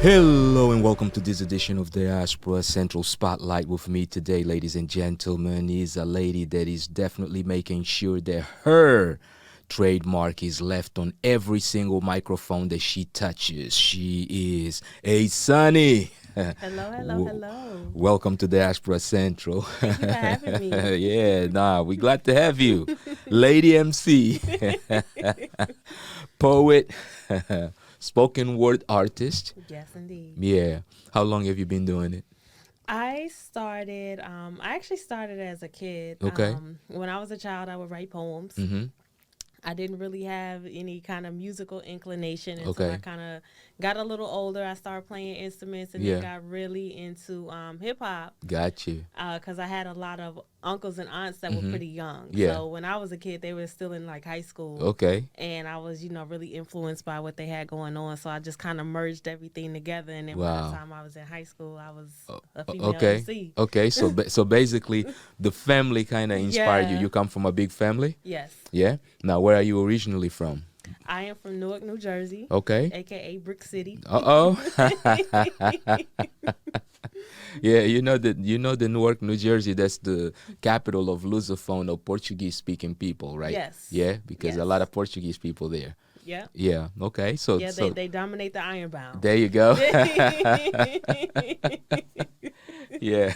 Hello and welcome to this edition of Diaspora Central Spotlight. With me today, ladies and gentlemen, is a lady that is definitely making sure that her trademark is left on every single microphone that she touches. She is Eisani. Hello. Welcome to Diaspora Central. Thank you for having me. We're glad to have you. Lady MC, poet, spoken word artist. Yes, indeed. Yeah. How long have you been doing it? I actually started as a kid. Okay. When I was a child, I would write poems. Mm-hmm. I didn't really have any kind of musical inclination until Okay. I kind of got a little older. I started playing instruments and then got really into hip-hop. Got you. Because I had a lot of uncles and aunts that were pretty young. Yeah. So when I was a kid, they were still in like high school. Okay. And I was, really influenced by what they had going on. So I just kind of merged everything together. And then by Wow. the time I was in high school, I was a female Okay. MC. Okay. So basically, the family kind of inspired you. Yeah. You come from a big family. Yes. Yeah. Now, where are you originally from? I am from Newark, New Jersey, Okay. a.k.a. Brick City. Uh-oh. Yeah, you know the Newark, New Jersey, that's the capital of Lusophone or Portuguese speaking people, right? Yes. Yeah, because a Yes. lot of Portuguese people there. Yeah. Yeah. Okay. So Yeah, so they dominate the Ironbound. there you go. Yeah.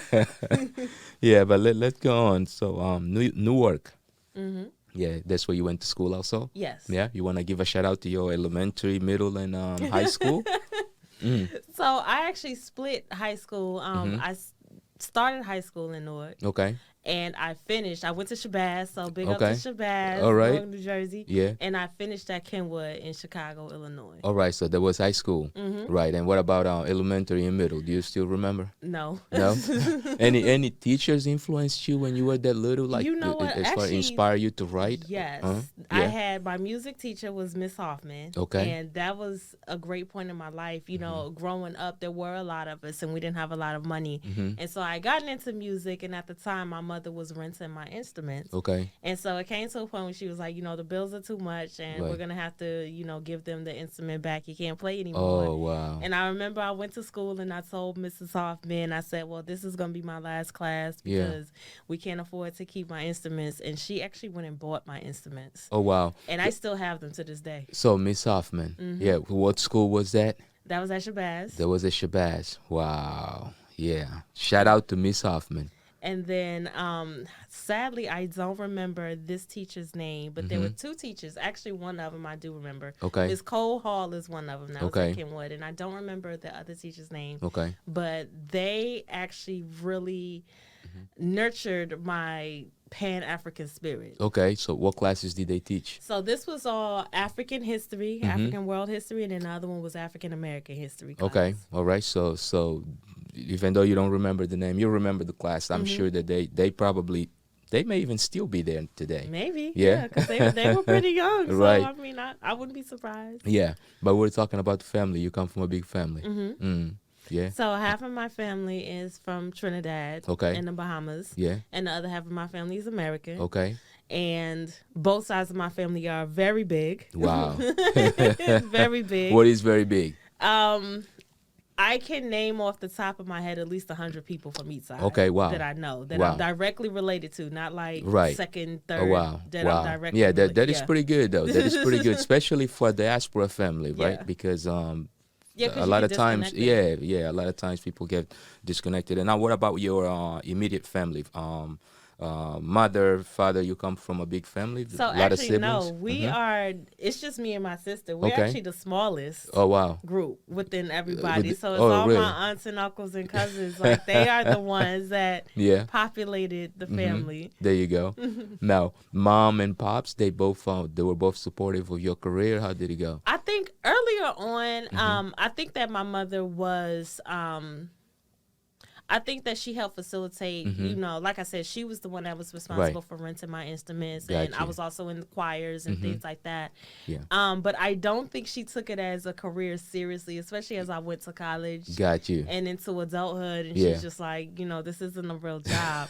Yeah, but let's go on. So Newark. Mm-hmm. Yeah, that's where you went to school also? Yes. Yeah. You want to give a shout out to your elementary, middle, and high school? So I actually split high school. I started high school in Newark. Okay. And I went to Shabazz, so big up Okay. to Shabazz, All right. Newark, New Jersey. Yeah. And I finished at Kenwood in Chicago, Illinois. All right. So that was high school. Right. And what about elementary and middle? Do you still remember? No. No? Any teachers influenced you when you were that little? Like, You know what? as far Actually, inspire you to write? Yes. Yeah. I had my music teacher was Miss Hoffman. Okay. And that was a great point in my life. Growing up, there were a lot of us and we didn't have a lot of money. And so I gotten into music, and at the time my mother was renting my instruments. Okay. And so it came to a point where she was like, the bills are too much and Right. we're going to have to, give them the instrument back. You can't play anymore. Oh, wow. And I remember I went to school and I told Mrs. Hoffman, I said, well, this is going to be my last class Yeah. because we can't afford to keep my instruments. And she actually went and bought my instruments. Oh, wow. And I still have them to this day. So, Miss Hoffman. Yeah. What school was that? That was at Shabazz. That was at Shabazz. Wow. Yeah. Shout out to Miss Hoffman. And then, sadly, I don't remember this teacher's name, but there were two teachers. Actually, one of them I do remember. Okay. Miss Cole Hall is one of them. That Okay. was at Kenwood. And I don't remember the other teacher's name. Okay. But they actually really nurtured my Pan-African spirit. Okay. So, what classes did they teach? So this was all African history, African world history, and then the other one was African American history class. Okay. All right. So even though you don't remember the name, you remember the class. I'm sure that they may even still be there today. Maybe. Yeah. Because they were pretty young. So, Right. I mean, I wouldn't be surprised. Yeah. But we're talking about the family. You come from a big family. Yeah. So half of my family is from Trinidad Okay. in the Bahamas. Yeah. And the other half of my family is American. Okay. And both sides of my family are very big. Wow. Very big. What is very big? I can name off the top of my head at least 100 people from each side. Okay, wow. That I know, that Wow. I'm directly related to, not like Right. second, third. Oh, wow. That Wow. I'm directly Yeah, related. that is pretty good, though. That is pretty good, especially for a diaspora family, right? Yeah. Because Yeah, 'cause a you lot get of times, disconnected. a lot of times people get disconnected. And now, what about your immediate family? Mother, father, you come from a big family? So a lot actually, of no, siblings? we are. It's just me and my sister. We're Okay. actually the smallest Oh, wow. group within everybody. With- So it's oh, all really? my aunts and uncles and cousins. Like they are the ones that Yeah. populated the family. There you go. Now, mom and pops, they were both supportive of your career. How did it go? I think earlier on, I think that my mother was. I think that she helped facilitate, like I said, she was the one that was responsible for renting my instruments. And Gotcha. I was also in the choirs and things like that. Yeah. But I don't think she took it as a career seriously, especially as I went to college. Got you. And into adulthood. And Yeah. she's just like, this isn't a real job.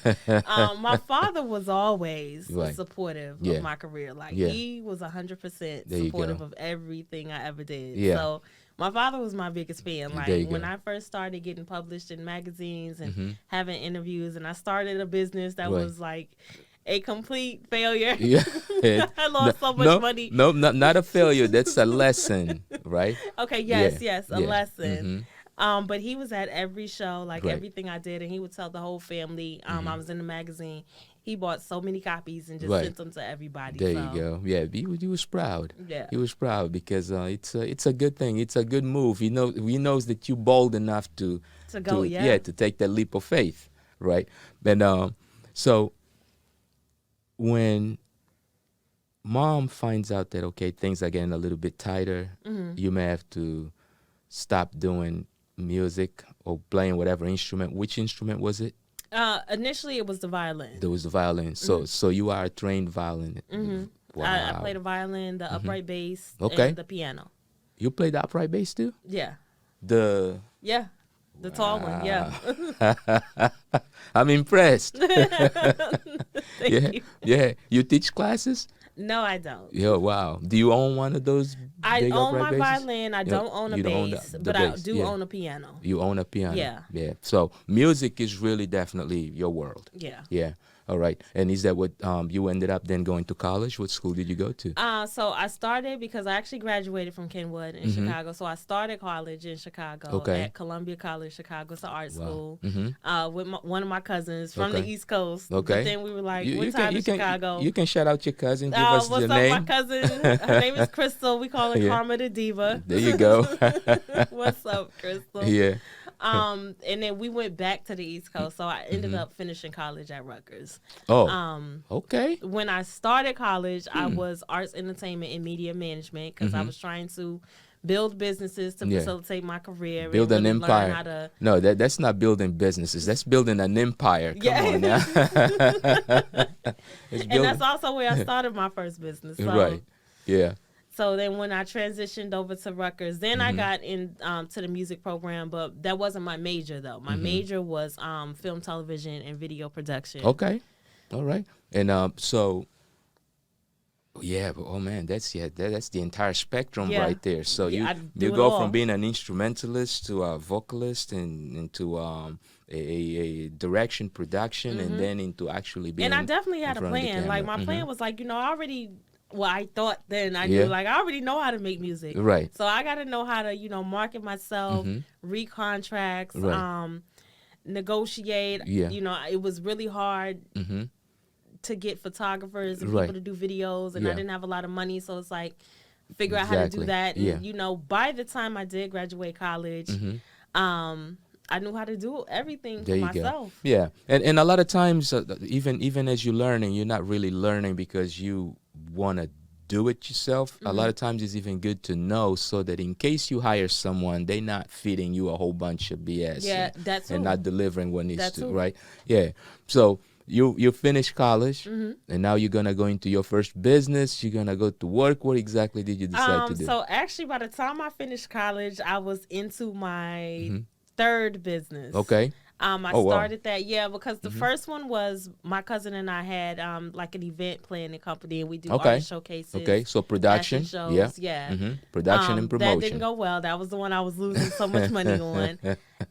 My father was always Right. supportive Yeah. of my career. Like, Yeah. he was 100% There you supportive go. of everything I ever did. Yeah. So My father was my biggest fan. There you Like when go. I first started getting published in magazines and having interviews, and I started a business that Right. was like a complete failure. Yeah. I No, lost so much no, money. no, not a failure. That's a lesson, right? Okay, Yeah. yes, a Yeah. lesson. But he was at every show, like Right. everything I did, and he would tell the whole family. I was in the magazine. He bought so many copies and just Right. sent them to everybody. There so. you go. Yeah, he was proud. Yeah. He was proud because it's a good thing. It's a good move. He knows that you bold enough to go, yeah. to take that leap of faith, right? And so when mom finds out that okay, things are getting a little bit tighter, you may have to stop doing music or playing whatever instrument. Which instrument was it? Initially, it was the violin. There was the violin. So you are a trained violin. Wow. I played the violin, the upright bass, Okay. and the piano. You play the upright bass too? Yeah. The Tall one. Yeah. I'm impressed. Thank you. Yeah. You teach classes? No, I don't. Yeah, wow. Do you own one of those I big own upright my basses? violin. I You don't own a you don't own bass, the but bass, I do yeah. own a piano. You own a piano. Yeah. Yeah. So music is really definitely your world. Yeah. Yeah. All right. And is that what you ended up then going to college? What school did you go to? So I started because I actually graduated from Kenwood in Chicago. So I started college in Chicago Okay. at Columbia College, Chicago. It's an art Wow. school. Mm-hmm. With one of my cousins from the Okay. East Coast. Okay. But then we were like, You what can- time you in can- Chicago? You can shout out your cousin. Give us What's your up, name. my cousin? Her name is Crystal. We call her Yeah. Karma the Diva. There you go. What's up, Crystal? Yeah. And then we went back to the East Coast. So I ended up finishing college at Rutgers. Oh. Okay. When I started college, I was arts, entertainment, and media management because I was trying to build businesses to Yeah. facilitate my career. Build and an really learn empire. how to, No, that's not building businesses. That's building an empire. Come Yeah. on now. and that's also where I started my first business. So, right. Yeah. So then when I transitioned over to Rutgers, then I got in to the music program, but that wasn't my major though. My major was film, television, and video production. Okay. All right. And so yeah, but oh man, that's the entire spectrum Yeah. right there. So Yeah, I do you it go all. from being an instrumentalist to a vocalist and into a direction, production, and then into actually being. And I definitely in had a front of the plan. Like camera. my plan was like, I already. Well, I thought then I Yeah. knew, like, I already know how to make music. Right. So I got to know how to, market myself, read contracts, Right. negotiate. Yeah. It was really hard to get photographers and Right. people to do videos, and I Yeah. didn't have a lot of money. So it's like, figure out how to do Exactly. that. Yeah. And, by the time I did graduate college, I knew how to do everything There for you myself. go. Yeah, and a lot of times, even as you're learning, you're not really learning because you want to do it yourself. A lot of times, it's even good to know so that in case you hire someone, they're not feeding you a whole bunch of BS. Yeah, that too. and not delivering what needs That to. too. Right? Yeah. So you finish college, and now you're gonna go into your first business. You're gonna go to work. What exactly did you decide to do? So actually, by the time I finished college, I was into my third business. Okay. I Oh, wow. started that, because the first one was my cousin and I had like an event planning company, and we do Okay. art showcases. Okay. So production. fashion Yeah. shows, yeah. Production and promotion. That didn't go well. That was the one I was losing so much money on,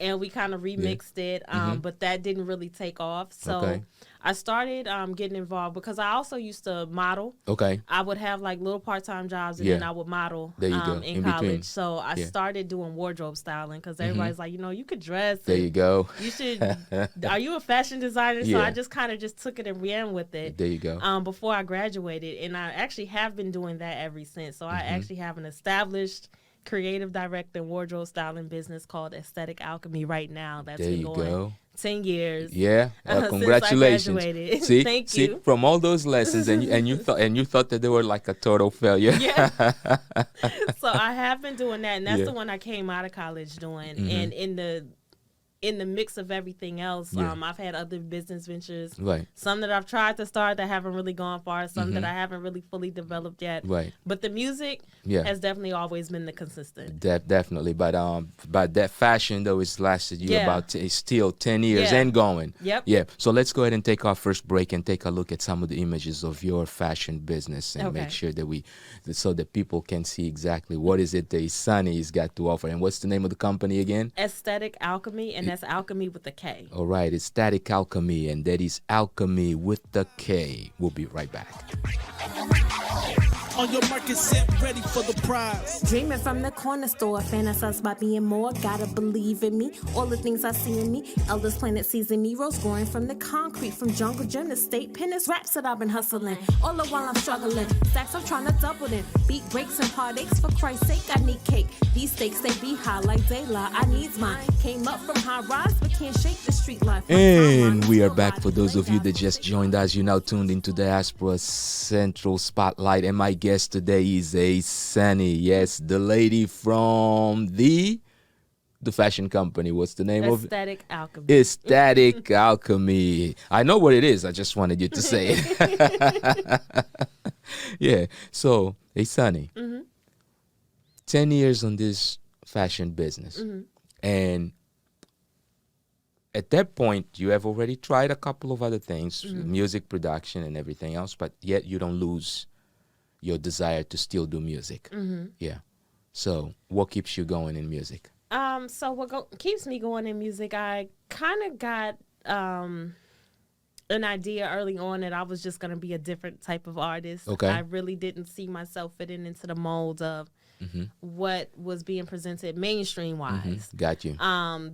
and we kind of remixed it. But that didn't really take off. So Okay. I started getting involved because I also used to model. Okay. I would have like little part-time jobs, and Yeah. then I would model There you go. in In college. between. So I Yeah. started doing wardrobe styling because everybody's like, you could dress. There and you go. You should. Are you a fashion designer? So Yeah. I just kind of just took it and ran with it. There you go. Before I graduated, and I actually have been doing that ever since. So I actually have an established creative director and wardrobe styling business called Aesthetic Alchemy right now. That's There been you going go. 10 years. Yeah, Since I congratulations. graduated. See, Thank see, you. from all those lessons, and you thought that they were like a total failure. Yeah. So I have been doing that, and that's Yeah. the one I came out of college doing. And in the mix of everything else, I've had other business ventures. Right. Some that I've tried to start that haven't really gone far. Some that I haven't really fully developed yet. Right. But the music has definitely always been the consistent. Definitely. But that fashion though, it's lasted you about it's still 10 years and going. Yep. Yeah. So let's go ahead and take our first break and take a look at some of the images of your fashion business and make sure that so that people can see exactly what is it that Eisani's got to offer. And what's the name of the company again? Aesthetic Alchemy, and that's alchemy with a K. All right, it's Static Alchemy, and that is alchemy with the K. We'll be right back. On your market, set ready for the prize. Dreaming from the corner store, fantasize about being more. Gotta believe in me, all the things I see in me. Elders planted seeds in me, rose growing from the concrete. From jungle gym to state penance, raps that I've been hustling. All the while I'm struggling, stacks I'm trying to double them. Beat breaks and heartaches, for Christ's sake I need cake. These stakes they be high like daylight, I need mine. Came up from high rise, but can't shake the street life. And we are back. For those of you that just joined us, you now tuned into Diaspora Central Spotlight, and my guest today is Eisani. Yes, the lady from the fashion company. What's the name of it? Aesthetic Alchemy. Aesthetic Alchemy. I know what it is. I just wanted you to say it. Yeah. So, Eisani, 10 years on this fashion business. And at that point, you have already tried a couple of other things, music production and everything else, but yet you don't lose your desire to still do music. Yeah. So what keeps you going in music? So what keeps me going in music, I kind of got an idea early on that I was just going to be a different type of artist. Okay. I really didn't see myself fitting into the mold of what was being presented mainstream wise. Got you.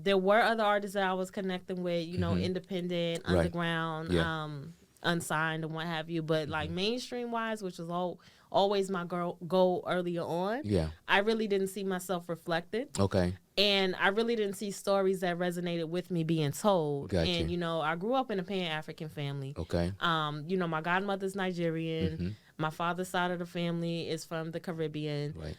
There were other artists that I was connecting with, you know, independent, underground, unsigned and what have you. But like mainstream wise, which was always my goal earlier on. Yeah. I really didn't see myself reflected. Okay. And I really didn't see stories that resonated with me being told. Gotcha. And, you know, I grew up in a Pan-African family. Okay. You know, my godmother's Nigerian. My father's side of the family is from the Caribbean. Right.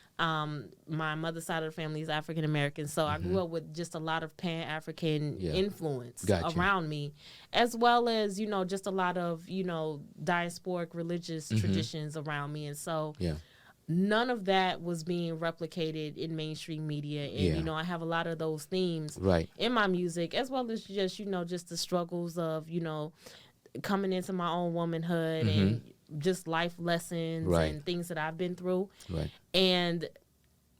My mother's side of the family is African American. So I grew up with just a lot of Pan-African influence around me, as well as, you know, just a lot of, you know, diasporic religious traditions around me. And so none of that was being replicated in mainstream media. And, you know, I have a lot of those themes in my music, as well as just, you know, just the struggles of, you know, coming into my own womanhood and just life lessons and things that I've been through. Right. And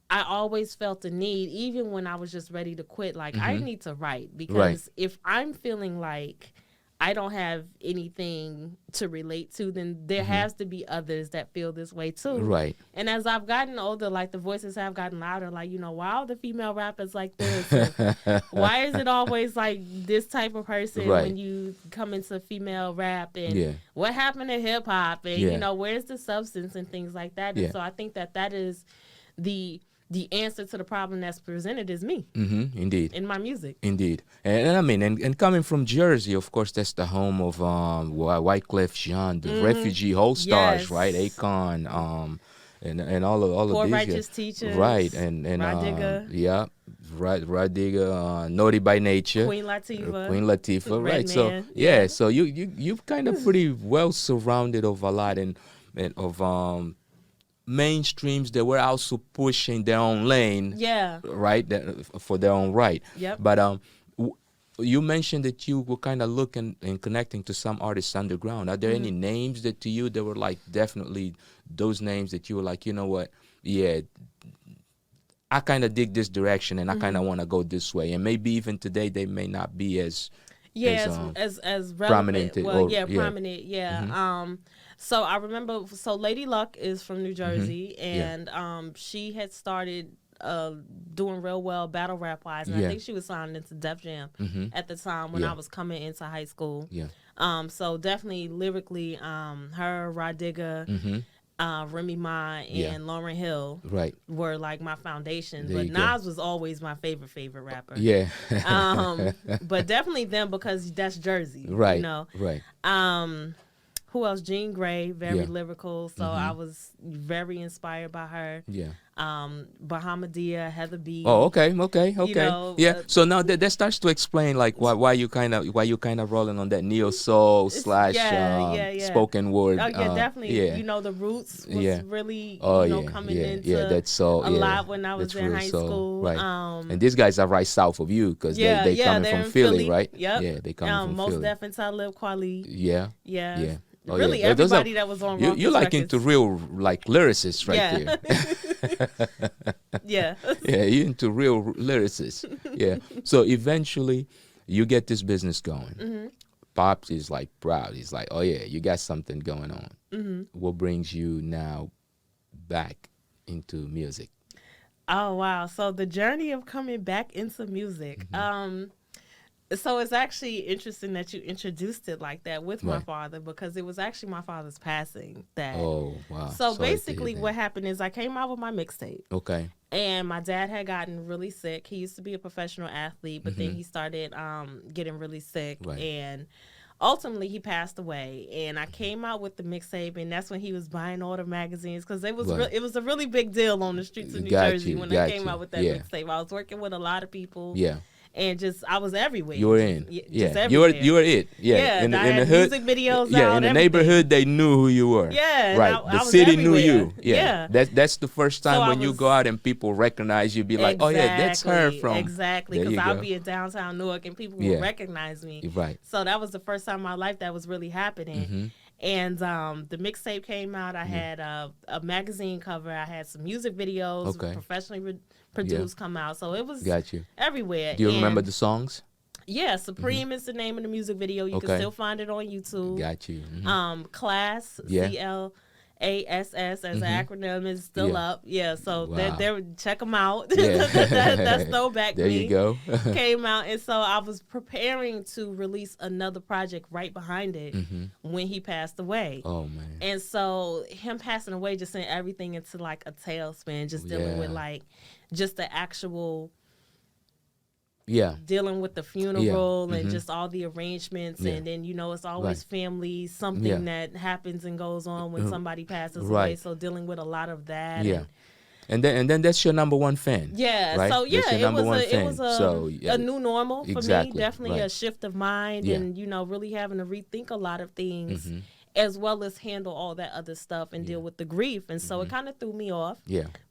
I always felt the need, even when I was just ready to quit, like I need to write, because if I'm feeling like I don't have anything to relate to, then there has to be others that feel this way too. Right. And as I've gotten older, like the voices have gotten louder, like, you know, why are the female rappers like this? Why is it always like this type of person when you come into female rap? And what happened to hip hop? And, you know, where's the substance and things like that? And so I think that is the answer to the problem that's presented is me. Indeed. In my music. Indeed. And I mean, and coming from Jersey, of course, that's the home of Wyclef Jean, the refugee whole stars, right? Akon, and all of Poor these. Righteous Teachers. Right. And Radiga. Radiga, Naughty by Nature. Queen Latifah. Queen Latifah, right. Man. So, so you've kind of pretty well surrounded of a lot and of mainstreams that were also pushing their own lane, right, for their own right. But you mentioned that you were kind of looking and connecting to some artists underground. Are there any names that to you that were like definitely those names that you were like, you know what, I kind of dig this direction and I kind of want to go this way, and maybe even today they may not be as as prominent. Prominent. So I remember, Lady Luck is from New Jersey, and she had started doing real well battle rap wise, and I think she was signed into Def Jam at the time when I was coming into high school. So definitely lyrically, her, Radiga, Remy Ma, and Lauryn Hill were like my foundation. But Nas was always my favorite rapper. But definitely them, because that's Jersey. Right. You know? Who else? Jean Grey, very lyrical. So I was very inspired by her. Bahamadia, Heather B. Oh, okay. You know, Yeah. So now that starts to explain like why you kind of rolling on that neo soul slash spoken word. Oh yeah, definitely. Yeah. You know, the roots was really coming into that's so a lot when I was in high soul. school. Right. And these guys are right south of you because they coming they're from in Philly, right? Yep. Yeah, they coming from most Philly. definitely Talib Kweli. Yeah. Yeah. Yeah. Oh, really, yeah. everybody that was on you like Records. into real like lyricists right there. Yeah. Yeah, you into real lyricists. Yeah. So eventually, you get this business going. Mm-hmm. Pops is like proud. He's like, oh yeah, you got something going on. Mm-hmm. What brings you now back into music? Oh wow! So the journey of coming back into music. So it's actually interesting that you introduced it like that with my father because it was actually my father's passing that. Oh, wow. So basically what happened is I came out with my mixtape. Okay. And my dad had gotten really sick. He used to be a professional athlete, but then he started getting really sick. Right. And ultimately he passed away. And I came out with the mixtape, and that's when he was buying all the magazines because it was it was a really big deal on the streets of New Jersey when I came out with that mixtape. I was working with a lot of people. Yeah. And I was everywhere. You were in. Just everywhere. You were it. Yeah. In the hood. Music videos out. Yeah, in the neighborhood, they knew who you were. Yeah. Right. The city knew you. Yeah. That's the first time when you go out and people recognize you, be like, oh, yeah, that's her from. Exactly. Because I'll be in downtown Newark and people will recognize me. Right. So that was the first time in my life that was really happening. And the mixtape came out. I had a magazine cover. I had some music videos professionally produced come out. So it was everywhere. Do you remember the songs? Yeah, Supreme is the name of the music video. You can still find it on YouTube. Got you. Class, CLASS as an acronym is still up. Yeah, so they're check them out. That's Throwback There Me. You go. Came out, and so I was preparing to release another project right behind it when he passed away. Oh man! And so him passing away just sent everything into like a tailspin, just dealing with like just the actual. Dealing with the funeral and just all the arrangements and then it's always family, something that happens and goes on when somebody passes away. So dealing with a lot of that. Yeah. And then that's your number one fan. Yeah. Right? So it was so, a new normal for me. Definitely a shift of mind and really having to rethink a lot of things as well as handle all that other stuff and deal with the grief. And so it kind of threw me off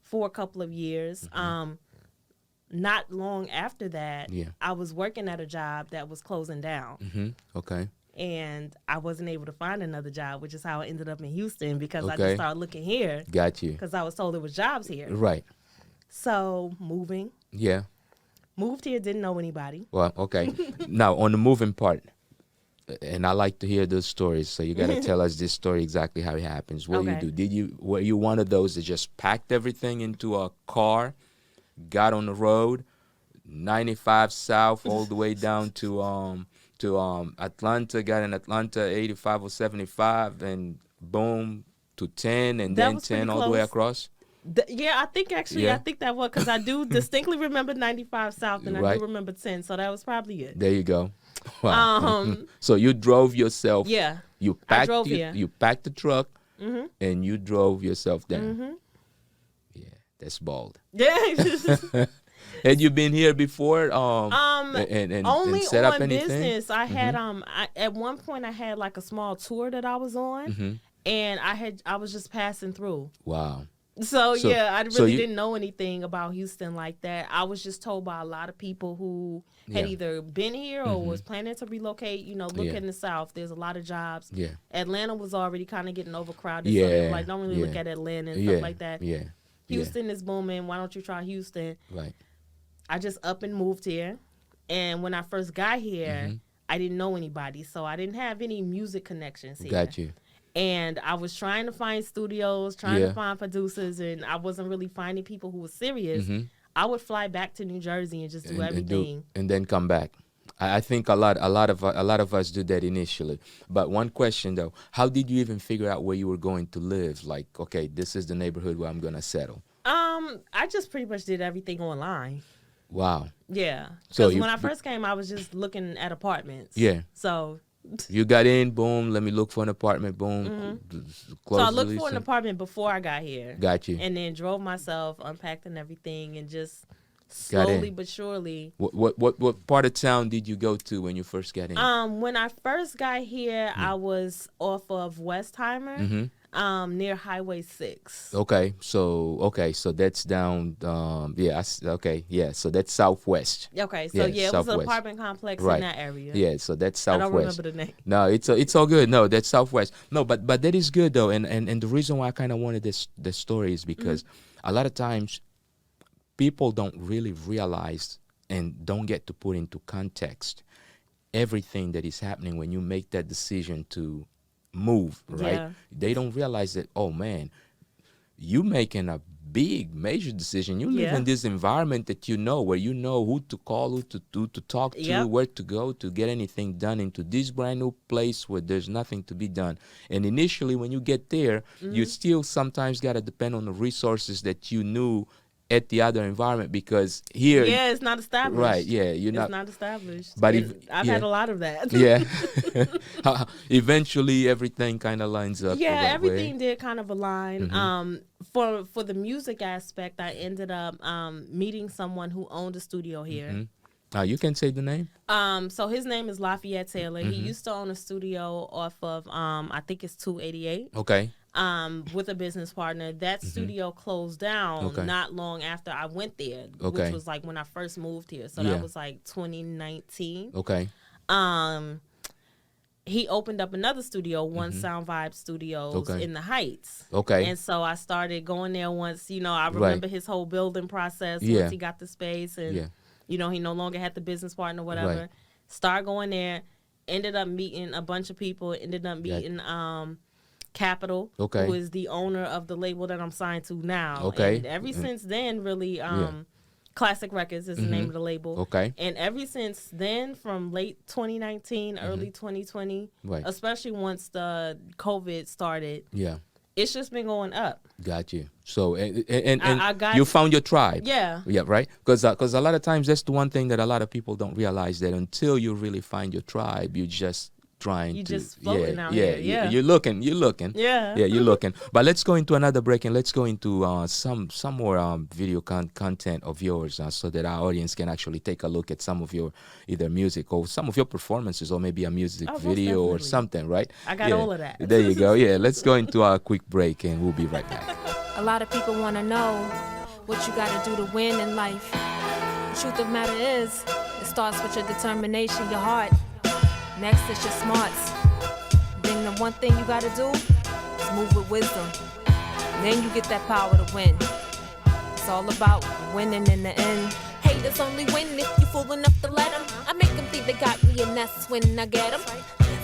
for a couple of years. Not long after that, I was working at a job that was closing down. Okay. And I wasn't able to find another job, which is how I ended up in Houston because I just started looking here. Got you. Because I was told there was jobs here. Right. So moving. Yeah. Moved here, didn't know anybody. Well, okay. Now, on the moving part, and I like to hear those stories, so you got to tell us this story exactly how it happens. What do you do? Were you one of those that just packed everything into a car, got on the road, 95 South all the way down to Atlanta, got in Atlanta 85 or 75, and boom to 10, and then 10 all the way across? I think that was because I do distinctly remember 95 South, and I do remember 10, so that was probably it. There you go. Wow. So you drove yourself. Yeah. You packed you packed the truck, and you drove yourself down. Yeah, that's bold. Yeah. Had you been here before? And only set up on anything? business. I had at one point I had like a small tour that I was on, and I was just passing through. Wow. So I really didn't know anything about Houston like that. I was just told by a lot of people who had either been here or was planning to relocate. Look in the South. There's a lot of jobs. Yeah. Atlanta was already kind of getting overcrowded. So they were like, don't really look at Atlanta and stuff like that. Yeah. Houston is booming. Why don't you try Houston? Right. I just up and moved here. And when I first got here, I didn't know anybody. So I didn't have any music connections here. Got you. And I was trying to find studios, trying to find producers, and I wasn't really finding people who were serious. I would fly back to New Jersey and just do everything. And then come back. I think a lot of us do that initially. But one question though, how did you even figure out where you were going to live? Like, okay, this is the neighborhood where I'm gonna settle. I just pretty much did everything online. Wow. Yeah. Because when I first came, I was just looking at apartments. Yeah. So You got in, boom, let me look for an apartment, boom. So I looked for an apartment before I got here. Got you. And then drove myself, unpacked and everything, and just slowly but surely. What part of town did you go to when you first got in? When I first got here, I was off of Westheimer. Near Highway 6. Okay, so that's down. So that's southwest. Okay, so it was an apartment complex in that area. Yeah, so that's southwest. I don't remember the name. No, it's all good. No, that's southwest. No, but that is good though, and the reason why I kind of wanted this story is because a lot of times people don't really realize and don't get to put into context everything that is happening when you make that decision to move, right? Yeah. They don't realize that, oh man, you making a big major decision. You live in this environment that you know, where you know who to call, who to talk to, where to go to get anything done, into this brand new place where there's nothing to be done. And initially when you get there, you still sometimes got to depend on the resources that you knew at the other environment, because here it's not established. Right, it's not established. But I've had a lot of that. Eventually everything kind of lines up. Everything did kind of align. For the music aspect, I ended up meeting someone who owned a studio here. You can say the name. So his name is Lafayette Taylor. He used to own a studio off of I think it's 288. Okay. With a business partner. That studio closed down not long after I went there, which was like when I first moved here. So that was like 2019. Okay. He opened up another studio, One Sound Vibe Studios in the Heights. Okay. And so I started going there once, I remember his whole building process once he got the space and, he no longer had the business partner, whatever. Right. Start going there, ended up meeting a bunch of people, ended up meeting Capital, who is the owner of the label that I'm signed to now. Okay. And ever since then, really, Classic Records is the name of the label. Okay. And ever since then, from late 2019, early 2020, especially once the COVID started, it's just been going up. Got you. So and you found your tribe. Yeah, right. Because a lot of times that's the one thing that a lot of people don't realize, that until you really find your tribe, you just floating out here. You're looking. You're looking. But let's go into another break, and let's go into some more video content of yours, so that our audience can actually take a look at some of your either music or some of your performances, or maybe a music video or something, right? I got all of that. There you go. Yeah, let's go into a quick break, and we'll be right back. A lot of people want to know what you got to do to win in life. The truth of the matter is, it starts with your determination, your heart. Next is your smarts. Then the one thing you gotta do is move with wisdom. Then you get that power to win. It's all about winning in the end. Haters only win if you fool enough to let them. I make them think they got me, and that's when I get them.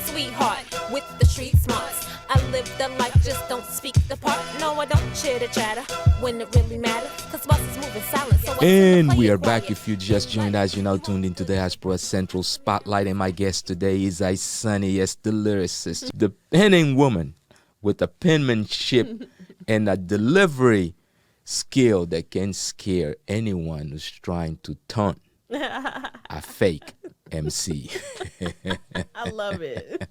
Sweetheart with the street smarts. I live the life, just don't speak the part. No, I don't chitter chatter when it really matters. Cause bosses moving silent. So and we are back. If you just joined us, you're now tuned into the Diaspora Central Spotlight. And my guest today is Eisani, yes, the lyricist, the penning woman with a penmanship and a delivery skill that can scare anyone who's trying to taunt a fake MC. I love it.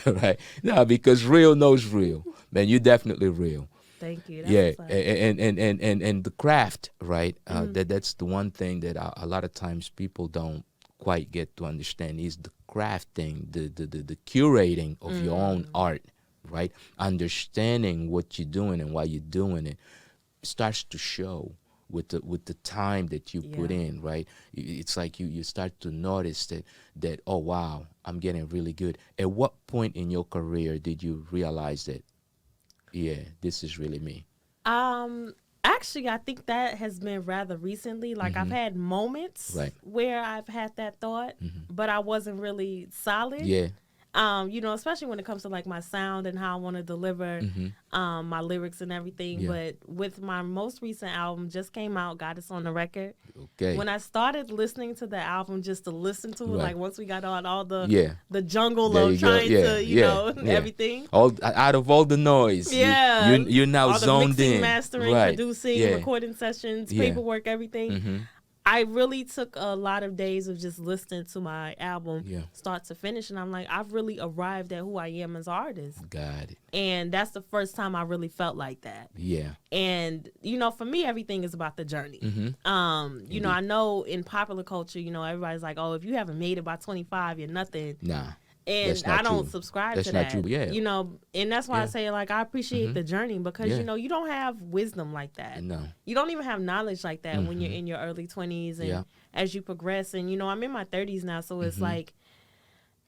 Right. No, because real knows real. Man, you're definitely real. Thank you. And the craft, right? That's the one thing that a lot of times people don't quite get to understand, is the crafting, the curating of your own art, right? Understanding what you're doing and why you're doing it starts to show with the time that you put in, right? It's like you start to notice that oh wow, I'm getting really good. At what point in your career did you realize that, this is really me? Actually, I think that has been rather recently. Like I've had moments where I've had that thought, but I wasn't really solid. Yeah. Especially when it comes to like my sound and how I want to deliver my lyrics and everything. But with my most recent album, just came out, got us on the record. Okay. When I started listening to the album, just to listen to it, like once we got on all the jungle of trying to, everything. All out of all the noise. Yeah. You're now all zoned the mixing, in. mastering, producing, recording sessions, paperwork, everything. I really took a lot of days of just listening to my album start to finish, and I'm like, I've really arrived at who I am as an artist. Got it. And that's the first time I really felt like that. Yeah. And, for me, everything is about the journey. You know, I know in popular culture, everybody's like, oh, if you haven't made it by 25, you're nothing. Nah. And I don't subscribe to that. That's not true. Yeah. And that's why I say, like, I appreciate the journey because, you don't have wisdom like that. No. You don't even have knowledge like that when you're in your early 20s and as you progress. And, I'm in my 30s now, so it's like,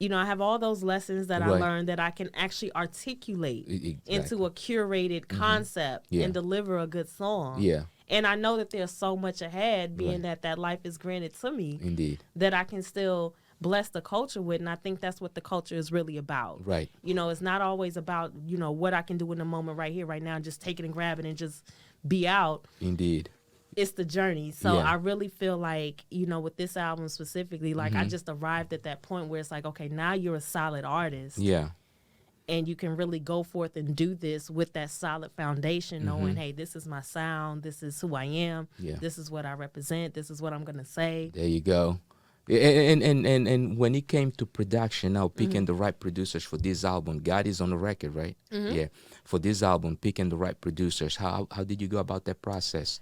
I have all those lessons that I learned that I can actually articulate into a curated concept and deliver a good song. Yeah. And I know that there's so much ahead, being that life is granted to me. Indeed. That I can still bless the culture with, and I think that's what the culture is really about. Right. It's not always about, what I can do in the moment right here, right now, and just take it and grab it and just be out. Indeed. It's the journey. So I really feel like, with this album specifically, like I just arrived at that point where it's like, okay, now you're a solid artist. Yeah. And you can really go forth and do this with that solid foundation, knowing, hey, this is my sound, this is who I am, this is what I represent, this is what I'm going to say. There you go. And when it came to production, now picking the right producers for this album, God is on the record, right? Yeah. For this album, picking the right producers, how did you go about that process?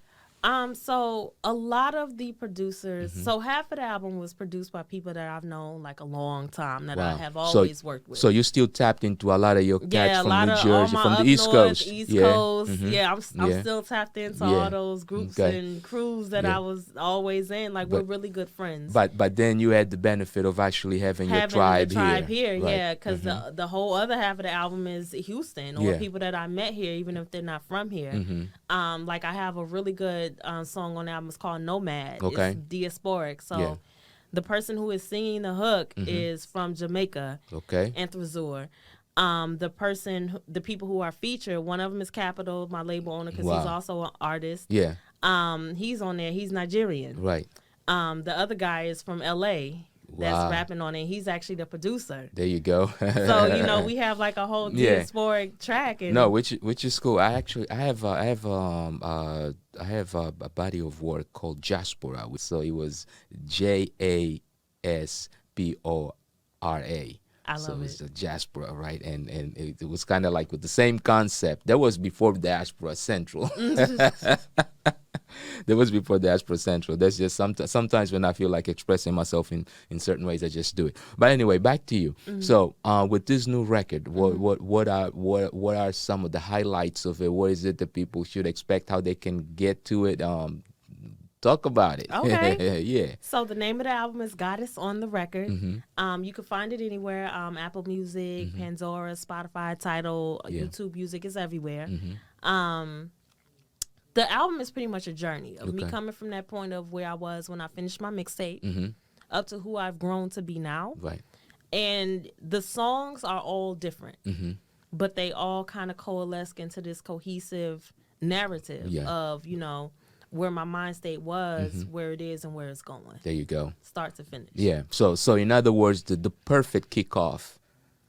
So a lot of the producers, so half of the album was produced by people that I've known like a long time that I have always worked with. So you still tapped into a lot of your cats from New Jersey, from the East Coast. East Coast. Yeah, I'm still tapped into all those groups and crews that I was always in. Like we're really good friends. But then you had the benefit of actually having your tribe here. Right. Yeah, because the whole other half of the album is Houston or people that I met here, even if they're not from here. Like I have a really good song on the album. It's called Nomad. Okay. It's diasporic. So the person who is singing the hook is from Jamaica. Okay. Anthrazur. The people who are featured, one of them is Capital, my label owner, because he's also an artist. Yeah. He's on there. He's Nigerian. Right. The other guy is from LA. That's rapping on it. He's actually the producer. There you go. So we have like a whole diasporic track. And which is cool. I have a body of work called Diaspora. So it was Jaspora. I love so it's a Diaspora, right? And it was kind of like with the same concept. That was before Diaspora Central. That was before Diaspora Central. That's just sometimes when I feel like expressing myself in certain ways, I just do it. But anyway, back to you. So with this new record, what are some of the highlights of it? What is it that people should expect? How they can get to it? Talk about it. Okay. Yeah. So the name of the album is Goddess on the Record. You can find it anywhere. Apple Music, Pandora, Spotify, Tidal, YouTube Music is everywhere. The album is pretty much a journey of me coming from that point of where I was when I finished my mixtape up to who I've grown to be now. Right. And the songs are all different, but they all kind of coalesce into this cohesive narrative of, where my mind state was, where it is, and where it's going. There you go. Start to finish. Yeah. So in other words, the perfect kickoff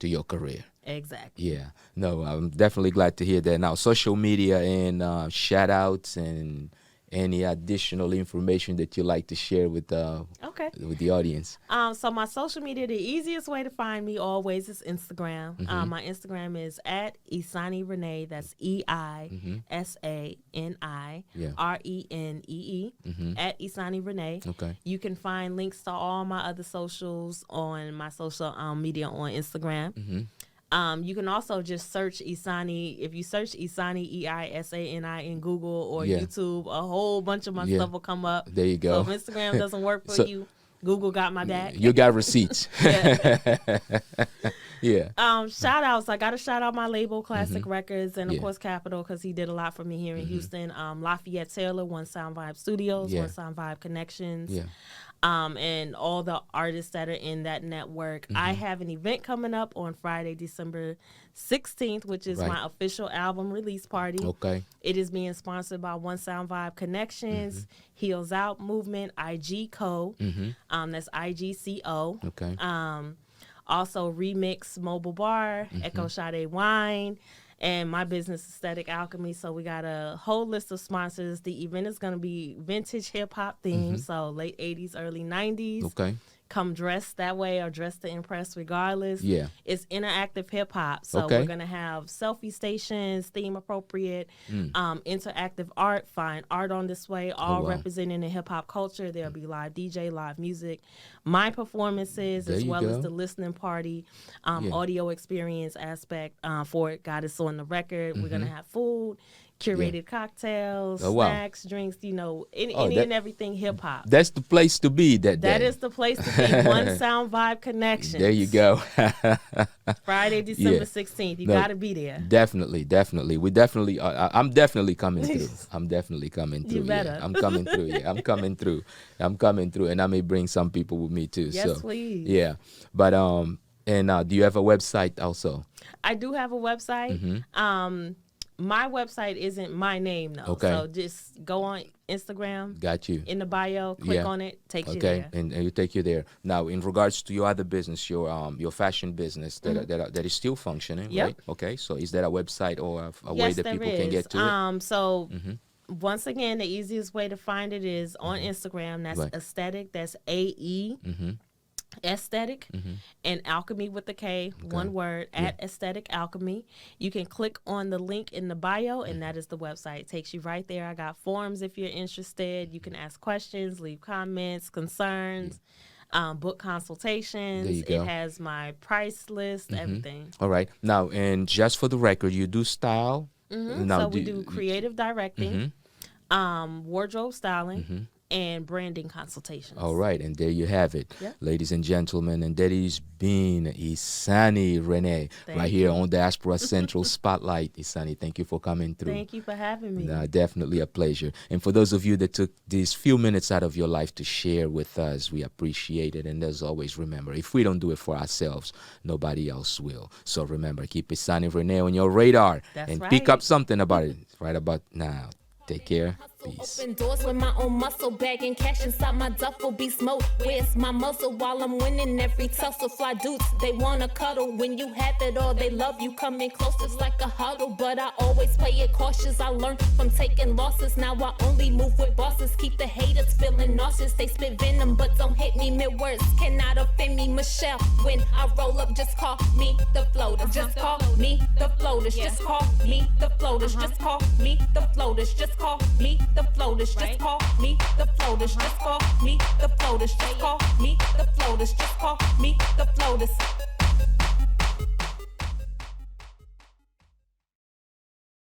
to your career. Exactly. Yeah. No, I'm definitely glad to hear that. Now, social media and shout outs and any additional information that you like to share with the audience. So my social media, the easiest way to find me always is Instagram. My Instagram is at Eisani Renee. That's EISANI RENEE at Eisani Renee. Okay. You can find links to all my other socials on my social media on Instagram. You can also just search Eisani. If you search Eisani, EISANI in Google or YouTube, a whole bunch of my stuff will come up. There you go. So if Instagram doesn't work for you, Google got my back. You got receipts. Yeah. Shout outs. I got to shout out my label, Classic Records, and of course Capital, because he did a lot for me here in Houston. Lafayette Taylor, One Sound Vibe Studios, One Sound Vibe Connections. Yeah. And all the artists that are in that network. I have an event coming up on Friday, December 16th, which is my official album release party. Okay. It is being sponsored by One Sound Vibe Connections, Heels Out Movement, IG Co. That's IGCO. Okay. Also Remix Mobile Bar, Echo Sade Wine, and my business, Aesthetic Alchemy. So we got a whole list of sponsors. The event is going to be vintage hip hop themed, so late 80s, early 90s. Okay. Come dressed that way or dressed to impress regardless. Yeah. It's interactive hip hop. So Okay. we're going to have selfie stations, theme appropriate, interactive art, fine art on display, all wow. representing the hip hop culture. There'll be live DJ, live music, my performances, There as you well go. as the listening party, audio experience aspect for it. Got us on the record. We're going to have food, curated cocktails, Oh, wow. snacks, drinks, you know, any that- and everything hip hop. That's the place to be that day. That is the place to be. One Sound Vibe Connection. There you go. Friday, December Yeah. 16th. You No, got to be there. Definitely. We definitely. I'm definitely coming through. I'm definitely coming through. You better. Yeah. I'm coming through. Yeah, I'm coming through. I'm coming through, and I may bring some people with me too. Yes, so, please. Yeah, but do you have a website also? I do have a website. My website isn't my name, though. Okay. So just go on Instagram. Got you. In the bio, click Yeah. on it, takes you Okay, there. and it take you there. Now, in regards to your other business, your fashion business that is still functioning, Yep. right? Okay, so is there a website or a way Yes, that there people can get to it? So once again, the easiest way to find it is on Instagram. That's Right. Aesthetic. That's AE. Aesthetic and Alchemy with the K, one word, at Aesthetic Alchemy. You can click on the link in the bio, and that is the website. It takes you right there. I got forms if you're interested. You can ask questions, leave comments, concerns, book consultations. There you go. It has my price list, everything. All right. Now, and just for the record, you do style. Now, So we do creative directing, wardrobe styling, and branding consultations. All right, and there you have it, Yep. ladies and gentlemen, and that is been Eisani Renee right here on Diaspora Central Spotlight. Eisani, thank you for coming through. Thank you for having me. Definitely a pleasure. And for those of you that took these few minutes out of your life to share with us, we appreciate it. And as always, remember, if we don't do it for ourselves, nobody else will. So remember, keep Eisani Renee on your radar That's and pick right. up something about it right about now. Take care. Peace. Open doors with my own muscle bag and cash inside my duffel be smoke. Where's my muscle while I'm winning every tussle? Fly dudes, they wanna cuddle. When you have it all, they love you. Coming close, it's like a huddle. But I always play it cautious. I learned from taking losses. Now I only move with bosses. Keep the haters feeling nauseous. They spit venom, but don't hit me. Mid-words cannot offend me. Michelle, when I roll up, just call me the floater. Just call me the floaters. Just call me the floaters. Just call me the floaters. Just call me the floaters. Just call me the floaters. Just call me the floaters. Just call me the floaters. Just call me the floaters.